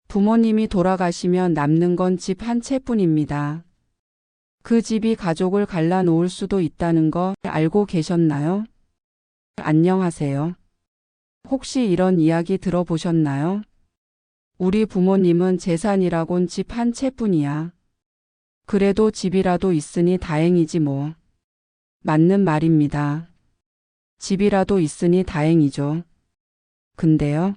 부모님이 돌아가시면 남는 건 집 한 채뿐입니다. 그 집이 가족을 갈라놓을 수도 있다는 거 알고 계셨나요? 안녕하세요. 혹시 이런 이야기 들어보셨나요? 우리 부모님은 재산이라곤 집 한 채뿐이야. 그래도 집이라도 있으니 다행이지 뭐. 맞는 말입니다. 집이라도 있으니 다행이죠. 근데요.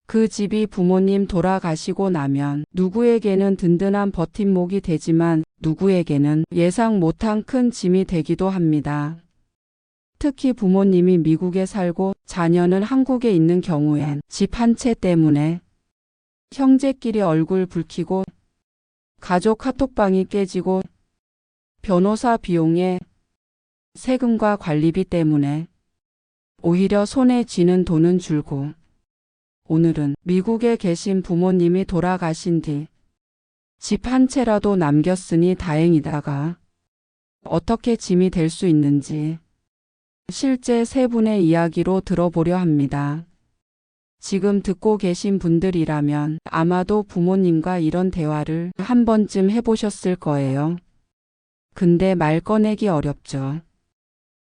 그 집이 부모님 돌아가시고 나면 누구에게는 든든한 버팀목이 되지만 누구에게는 예상 못한 큰 짐이 되기도 합니다. 특히 부모님이 미국에 살고 자녀는 한국에 있는 경우엔 집 한 채 때문에 형제끼리 얼굴 붉히고 가족 카톡방이 깨지고 변호사 비용에 세금과 관리비 때문에 오히려 손에 쥐는 돈은 줄고 오늘은 미국에 계신 부모님이 돌아가신 뒤 집 한 채라도 남겼으니 다행이다가 어떻게 짐이 될 수 있는지 실제 세 분의 이야기로 들어보려 합니다. 지금 듣고 계신 분들이라면 아마도 부모님과 이런 대화를 한 번쯤 해보셨을 거예요. 근데 말 꺼내기 어렵죠.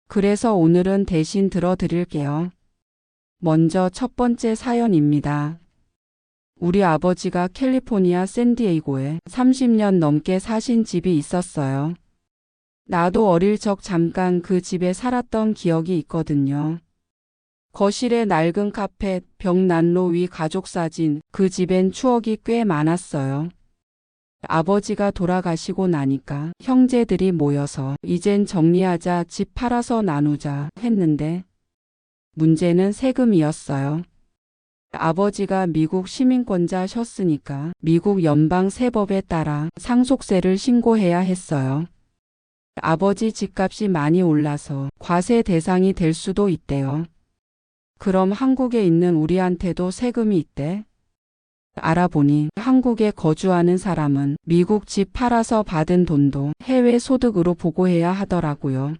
그래서 오늘은 대신 들어드릴게요. 먼저 첫 번째 사연입니다. 우리 아버지가 캘리포니아 샌디에이고에 30년 넘게 사신 집이 있었어요. 나도 어릴 적 잠깐 그 집에 살았던 기억이 있거든요. 거실에 낡은 카펫, 벽난로 위 가족 사진, 그 집엔 추억이 꽤 많았어요. 아버지가 돌아가시고 나니까 형제들이 모여서 이젠 정리하자, 집 팔아서 나누자 했는데 문제는 세금이었어요. 아버지가 미국 시민권자셨으니까 미국 연방세법에 따라 상속세를 신고해야 했어요. 아버지 집값이 많이 올라서 과세 대상이 될 수도 있대요. 그럼 한국에 있는 우리한테도 세금이 있대? 알아보니 한국에 거주하는 사람은 미국 집 팔아서 받은 돈도 해외 소득으로 보고해야 하더라고요.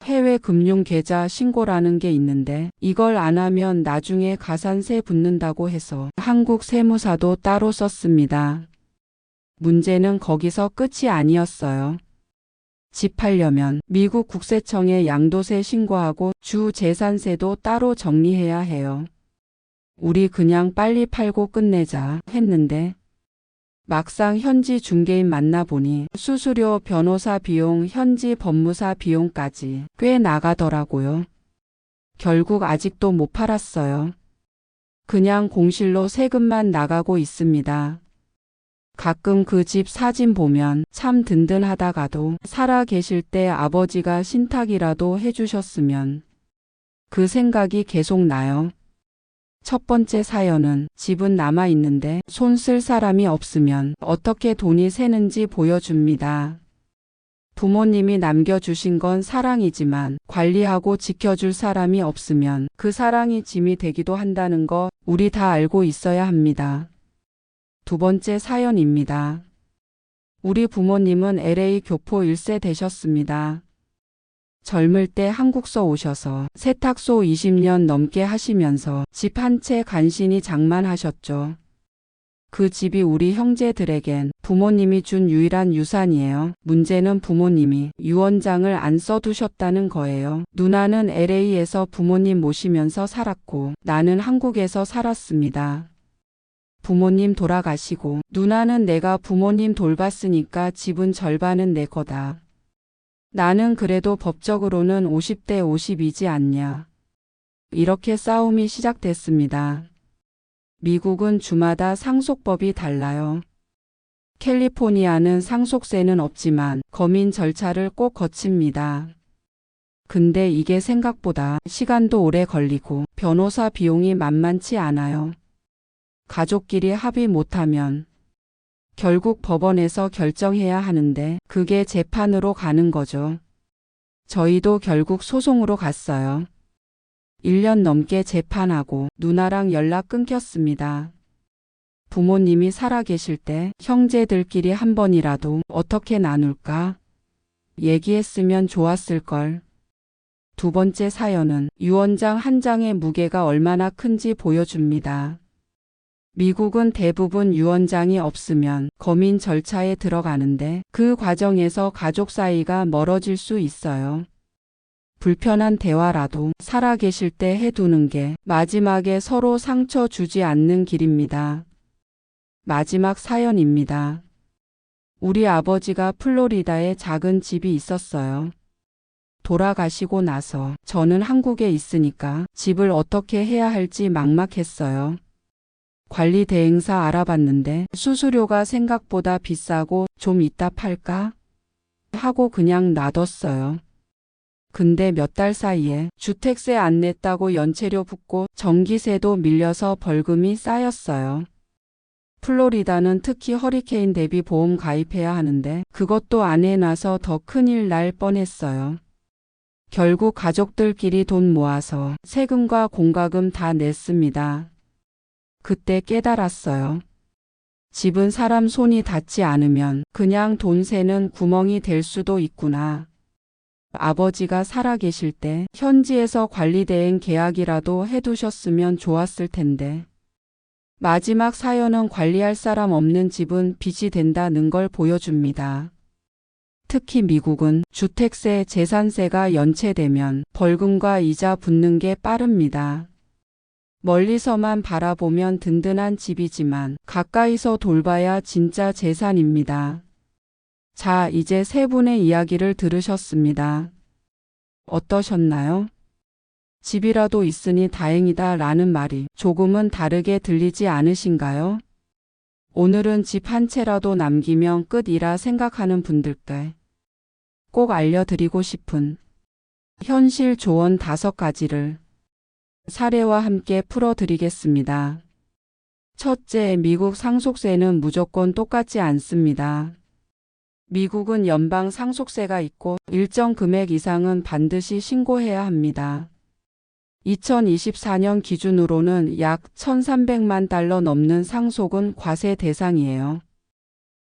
해외 금융계좌 신고라는 게 있는데 이걸 안 하면 나중에 가산세 붙는다고 해서 한국 세무사도 따로 썼습니다. 문제는 거기서 끝이 아니었어요. 집 팔려면 미국 국세청에 양도세 신고하고 주 재산세도 따로 정리해야 해요. 우리 그냥 빨리 팔고 끝내자 했는데 막상 현지 중개인 만나보니 수수료, 변호사 비용, 현지 법무사 비용까지 꽤 나가더라고요. 결국 아직도 못 팔았어요. 그냥 공실로 세금만 나가고 있습니다. 가끔 그 집 사진 보면 참 든든하다가도 살아 계실 때 아버지가 신탁이라도 해주셨으면 그 생각이 계속 나요. 첫 번째 사연은 집은 남아있는데 손 쓸 사람이 없으면 어떻게 돈이 새는지 보여줍니다. 부모님이 남겨주신 건 사랑이지만 관리하고 지켜줄 사람이 없으면 그 사랑이 짐이 되기도 한다는 거 우리 다 알고 있어야 합니다. 두 번째 사연입니다. 우리 부모님은 LA 교포 1세 되셨습니다. 젊을 때 한국서 오셔서 세탁소 20년 넘게 하시면서 집 한 채 간신히 장만하셨죠. 그 집이 우리 형제들에겐 부모님이 준 유일한 유산이에요. 문제는 부모님이 유언장을 안 써두셨다는 거예요. 누나는 LA에서 부모님 모시면서 살았고 나는 한국에서 살았습니다. 부모님 돌아가시고 누나는 내가 부모님 돌봤으니까 집은 절반은 내 거다. 나는 그래도 법적으로는 50대 50이지 않냐. 이렇게 싸움이 시작됐습니다. 미국은 주마다 상속법이 달라요. 캘리포니아는 상속세는 없지만 검인 절차를 꼭 거칩니다. 근데 이게 생각보다 시간도 오래 걸리고 변호사 비용이 만만치 않아요. 가족끼리 합의 못하면 결국 법원에서 결정해야 하는데 그게 재판으로 가는 거죠. 저희도 결국 소송으로 갔어요. 1년 넘게 재판하고 누나랑 연락 끊겼습니다. 부모님이 살아계실 때 형제들끼리 한 번이라도 어떻게 나눌까? 얘기했으면 좋았을걸. 두 번째 사연은 유언장 한 장의 무게가 얼마나 큰지 보여줍니다. 미국은 대부분 유언장이 없으면 검인 절차에 들어가는데 그 과정에서 가족 사이가 멀어질 수 있어요. 불편한 대화라도 살아계실 때 해두는 게 마지막에 서로 상처 주지 않는 길입니다. 마지막 사연입니다. 우리 아버지가 플로리다에 작은 집이 있었어요. 돌아가시고 나서 저는 한국에 있으니까 집을 어떻게 해야 할지 막막했어요. 관리 대행사 알아봤는데 수수료가 생각보다 비싸고 좀 이따 팔까? 하고 그냥 놔뒀어요. 근데 몇 달 사이에 주택세 안 냈다고 연체료 붙고 전기세도 밀려서 벌금이 쌓였어요. 플로리다는 특히 허리케인 대비 보험 가입해야 하는데 그것도 안 해놔서 더 큰일 날 뻔했어요. 결국 가족들끼리 돈 모아서 세금과 공과금 다 냈습니다. 그때 깨달았어요. 집은 사람 손이 닿지 않으면 그냥 돈 새는 구멍이 될 수도 있구나. 아버지가 살아계실 때 현지에서 관리대행 계약이라도 해두셨으면 좋았을 텐데. 마지막 사연은 관리할 사람 없는 집은 빚이 된다는 걸 보여줍니다. 특히 미국은 주택세, 재산세가 연체되면 벌금과 이자 붙는 게 빠릅니다. 멀리서만 바라보면 든든한 집이지만 가까이서 돌봐야 진짜 재산입니다. 자, 이제 세 분의 이야기를 들으셨습니다. 어떠셨나요? 집이라도 있으니 다행이다 라는 말이 조금은 다르게 들리지 않으신가요? 오늘은 집 한 채라도 남기면 끝이라 생각하는 분들께 꼭 알려드리고 싶은 현실 조언 5가지를 사례와 함께 풀어드리겠습니다. 첫째, 미국 상속세는 무조건 똑같지 않습니다. 미국은 연방 상속세가 있고 일정 금액 이상은 반드시 신고해야 합니다. 2024년 기준으로는 약 1,300만 달러 넘는 상속은 과세 대상이에요.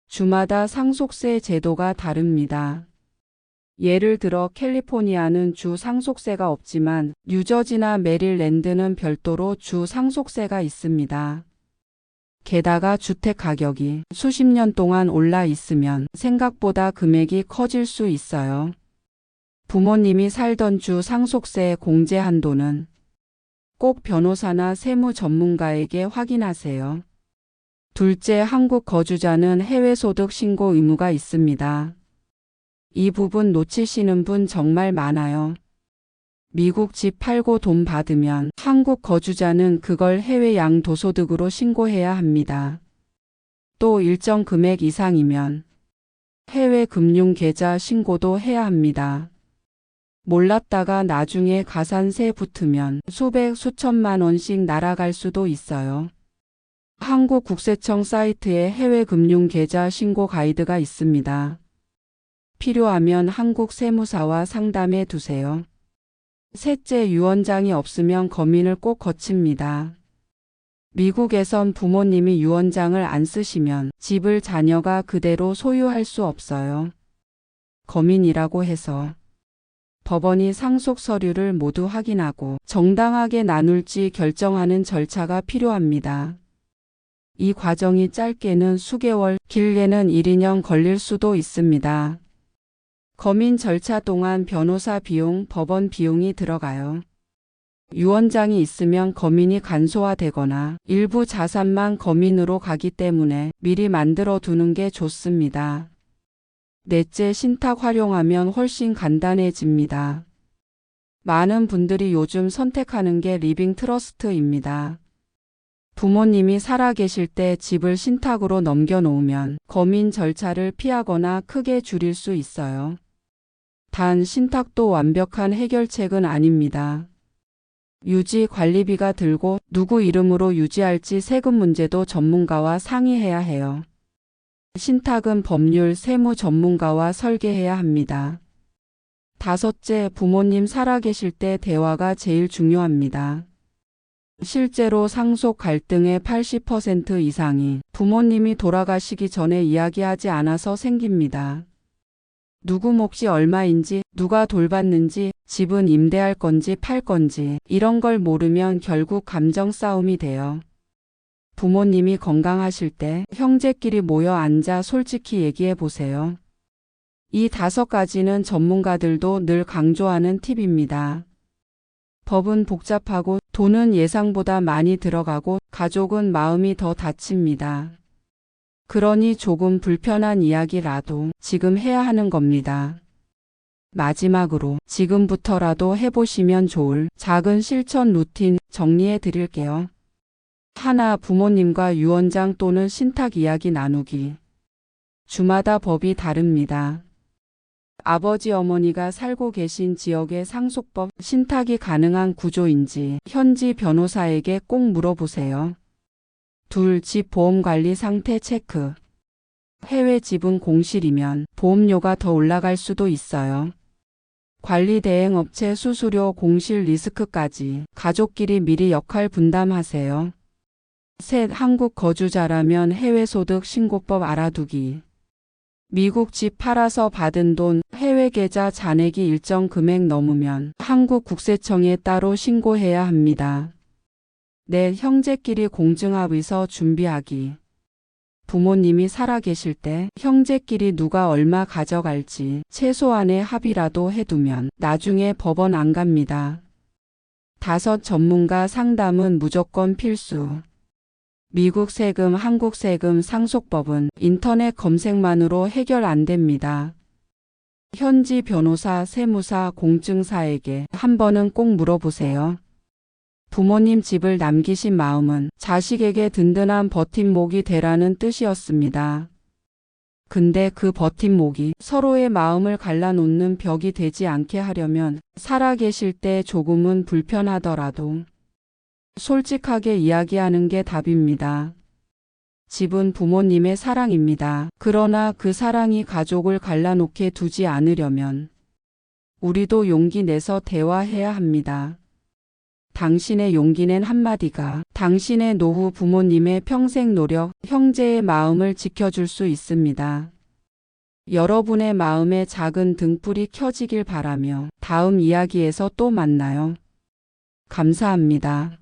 주마다 상속세 제도가 다릅니다. 예를 들어 캘리포니아는 주 상속세가 없지만 뉴저지나 메릴랜드는 별도로 주 상속세가 있습니다. 게다가 주택 가격이 수십 년 동안 올라 있으면 생각보다 금액이 커질 수 있어요. 부모님이 살던 주 상속세 공제 한도는 꼭 변호사나 세무 전문가에게 확인하세요. 둘째, 한국 거주자는 해외 소득 신고 의무가 있습니다. 이 부분 놓치시는 분 정말 많아요. 미국 집 팔고 돈 받으면 한국 거주자는 그걸 해외 양도소득으로 신고해야 합니다. 또 일정 금액 이상이면 해외 금융계좌 신고도 해야 합니다. 몰랐다가 나중에 가산세 붙으면 수백 수천만 원씩 날아갈 수도 있어요. 한국국세청 사이트에 해외 금융계좌 신고 가이드가 있습니다. 필요하면 한국 세무사와 상담해 두세요. 셋째, 유언장이 없으면 검인을 꼭 거칩니다. 미국에선 부모님이 유언장을 안 쓰시면 집을 자녀가 그대로 소유할 수 없어요. 검인이라고 해서 법원이 상속 서류를 모두 확인하고 정당하게 나눌지 결정하는 절차가 필요합니다. 이 과정이 짧게는 수개월, 길게는 1, 2년 걸릴 수도 있습니다. 검인 절차 동안 변호사 비용, 법원 비용이 들어가요. 유언장이 있으면 검인이 간소화되거나 일부 자산만 검인으로 가기 때문에 미리 만들어 두는 게 좋습니다. 넷째, 신탁 활용하면 훨씬 간단해집니다. 많은 분들이 요즘 선택하는 게 리빙 트러스트입니다. 부모님이 살아계실 때 집을 신탁으로 넘겨놓으면 검인 절차를 피하거나 크게 줄일 수 있어요. 단 신탁도 완벽한 해결책은 아닙니다. 유지 관리비가 들고 누구 이름으로 유지할지 세금 문제도 전문가와 상의해야 해요. 신탁은 법률, 세무 전문가와 설계해야 합니다. 다섯째, 부모님 살아계실 때 대화가 제일 중요합니다. 실제로 상속 갈등의 80% 이상이 부모님이 돌아가시기 전에 이야기하지 않아서 생깁니다. 누구 몫이 얼마인지, 누가 돌봤는지, 집은 임대할 건지 팔 건지 이런 걸 모르면 결국 감정 싸움이 돼요. 부모님이 건강하실 때 형제끼리 모여 앉아 솔직히 얘기해 보세요. 이 5가지는 전문가들도 늘 강조하는 팁입니다. 법은 복잡하고 돈은 예상보다 많이 들어가고 가족은 마음이 더 다칩니다. 그러니 조금 불편한 이야기라도 지금 해야 하는 겁니다. 마지막으로 지금부터라도 해보시면 좋을 작은 실천 루틴 정리해 드릴게요. 하나, 부모님과 유언장 또는 신탁 이야기 나누기. 주마다 법이 다릅니다. 아버지 어머니가 살고 계신 지역의 상속법 신탁이 가능한 구조인지 현지 변호사에게 꼭 물어보세요. 둘, 집 보험관리 상태 체크. 해외 집은 공실이면 보험료가 더 올라갈 수도 있어요. 관리 대행 업체 수수료 공실 리스크까지 가족끼리 미리 역할 분담하세요. 셋, 한국 거주자라면 해외 소득 신고법 알아두기. 미국 집 팔아서 받은 돈, 해외 계좌 잔액이 일정 금액 넘으면 한국 국세청에 따로 신고해야 합니다. 넷, 형제끼리 공증합의서 준비하기. 부모님이 살아계실 때 형제끼리 누가 얼마 가져갈지 최소한의 합의라도 해두면 나중에 법원 안 갑니다. 다섯, 전문가 상담은 무조건 필수. 미국 세금, 한국 세금 상속법은 인터넷 검색만으로 해결 안 됩니다. 현지 변호사, 세무사, 공증사에게 한 번은 꼭 물어보세요. 부모님 집을 남기신 마음은 자식에게 든든한 버팀목이 되라는 뜻이었습니다. 근데 그 버팀목이 서로의 마음을 갈라놓는 벽이 되지 않게 하려면 살아계실 때 조금은 불편하더라도 솔직하게 이야기하는 게 답입니다. 집은 부모님의 사랑입니다. 그러나 그 사랑이 가족을 갈라놓게 두지 않으려면 우리도 용기 내서 대화해야 합니다. 당신의 용기 낸 한마디가 당신의 노후, 부모님의 평생 노력, 형제의 마음을 지켜줄 수 있습니다. 여러분의 마음에 작은 등불이 켜지길 바라며 다음 이야기에서 또 만나요. 감사합니다.